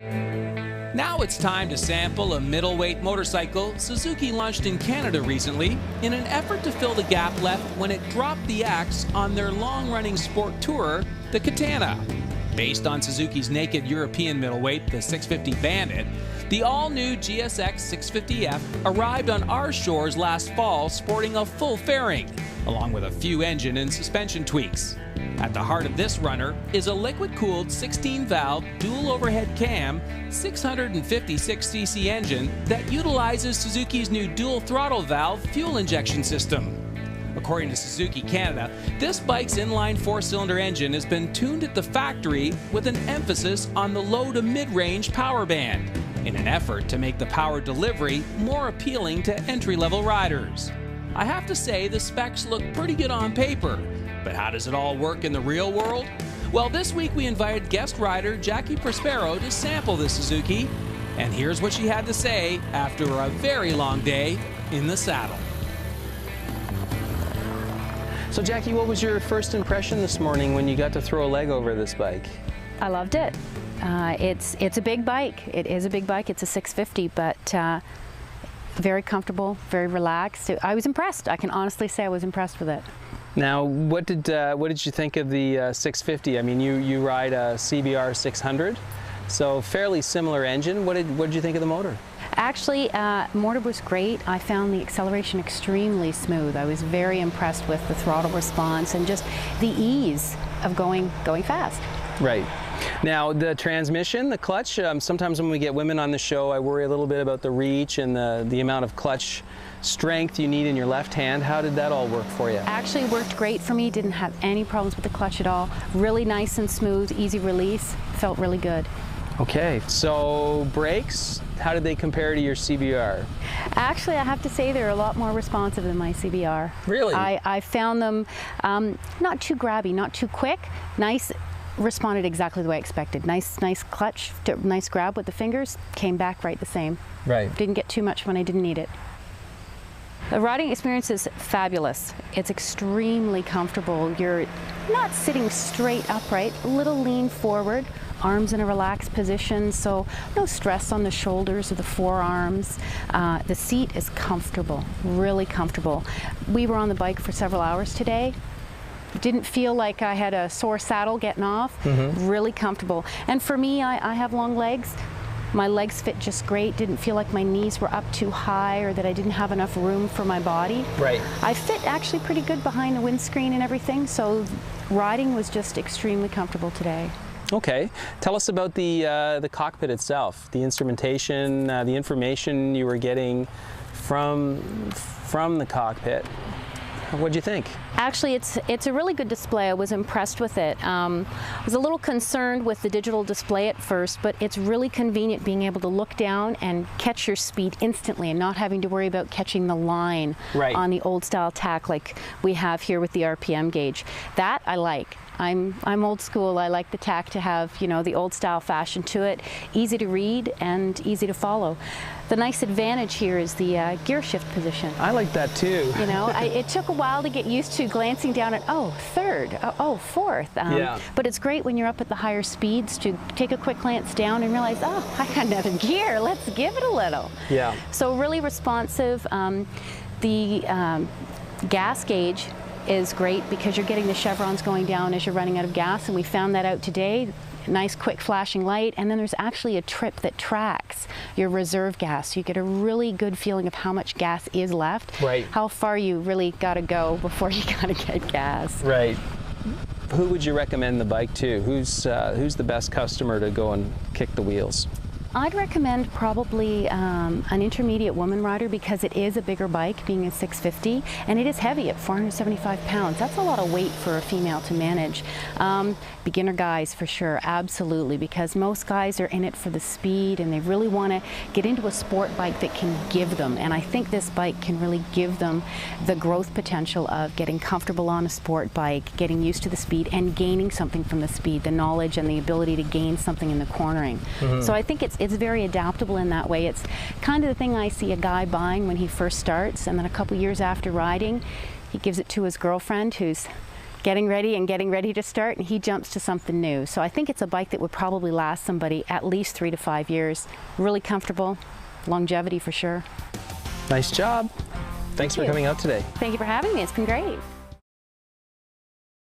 Now it's time to sample a middleweight motorcycle Suzuki launched in Canada recently in an effort to fill the gap left when it dropped the axe on their long-running sport tourer, the Katana. Based on Suzuki's naked European middleweight, the 650 Bandit, the all-new GSX650f arrived on our shores last fall sporting a full fairing, along with a few engine and suspension tweaks. At the heart of this runner is a liquid-cooled 16-valve dual overhead cam 656cc engine that utilizes Suzuki's new dual throttle valve fuel injection system. According to Suzuki Canada, this bike's inline four-cylinder engine has been tuned at the factory with an emphasis on the low to mid-range power band in an effort to make the power delivery more appealing to entry-level riders. I have to say the specs look pretty good on paper, but how does it all work in the real world? Well, this week we invited guest rider Jacqui Prospero to sample the Suzuki, and here's what she had to say after a very long day in the saddle. So Jacqui, what was your first impression this morning when you got to throw a leg over this bike? I loved it. It's a big bike. It is a big bike. It's a 650, but very comfortable, very relaxed. I was impressed. I can honestly say I was impressed with it. Now, what did you think of the 650? I mean, you ride a CBR 600, so fairly similar engine. What did you think of the motor? Actually, motor was great. I found the acceleration extremely smooth. I was very impressed with the throttle response and just the ease of going fast. Right. Now, the transmission, the clutch, sometimes when we get women on the show, I worry a little bit about the reach and the amount of clutch strength you need in your left hand. How did that all work for you? Actually worked great for me. Didn't have any problems with the clutch at all. Really nice and smooth, easy release. Felt really good. Okay, so brakes, how did they compare to your CBR? Actually, I have to say they're a lot more responsive than my CBR. Really? I found them not too grabby, not too quick. Nice, responded exactly the way I expected. Nice clutch, nice grab with the fingers, came back right the same. Right. Didn't get too much when I didn't need it. The riding experience is fabulous. It's extremely comfortable. You're not sitting straight upright, a little lean forward, arms in a relaxed position, so no stress on the shoulders or the forearms. The seat is comfortable, really comfortable. We were on the bike for several hours today. Didn't feel like I had a sore saddle getting off. Really comfortable. And for me, I have long legs. My legs fit just great. Didn't feel like my knees were up too high or that I didn't have enough room for my body. Right. I fit actually pretty good behind the windscreen and everything, so riding was just extremely comfortable today. Okay. Tell us about the cockpit itself, the instrumentation, the information you were getting from the cockpit. What'd you think? Actually, it's a really good display. I was impressed with it. I was a little concerned with the digital display at first, but it's really convenient being able to look down and catch your speed instantly and not having to worry about catching the line on the old style tack like we have here with the RPM gauge. That I like. I'm old school. I like the tack to have, you know, the old style fashion to it, easy to read and easy to follow. The nice advantage here is the gear shift position. I like that too. You know, it took a while to get used to glancing down at, oh, third, oh, fourth. Yeah. But it's great when you're up at the higher speeds to take a quick glance down and realize, oh, I got another gear. Let's give it a little. Yeah. So really responsive. The gas gauge is great because you're getting the chevrons going down as you're running out of gas, and we found that out today. Nice quick flashing light, and then there's actually a trip that tracks your reserve gas. You get a really good feeling of how much gas is left, how far you really got to go before you got to get gas. Right. Who would you recommend the bike to? Who's the best customer to go and kick the wheels? I'd recommend probably an intermediate woman rider because it is a bigger bike, being a 650, and it is heavy at 475 pounds. That's a lot of weight for a female to manage. Beginner guys for sure, absolutely, because most guys are in it for the speed and they really want to get into a sport bike that can give them, and I think this bike can really give them the growth potential of getting comfortable on a sport bike, getting used to the speed and gaining something from the speed, the knowledge and the ability to gain something in the cornering. So I think it's very adaptable in that way. It's kind of the thing I see a guy buying when he first starts, and then a couple years after riding, he gives it to his girlfriend who's getting ready to start, and he jumps to something new. So I think it's a bike that would probably last somebody at least 3 to 5 years. Really comfortable, longevity for sure. Nice job. Thanks for coming out today. Thank you for having me. It's been great.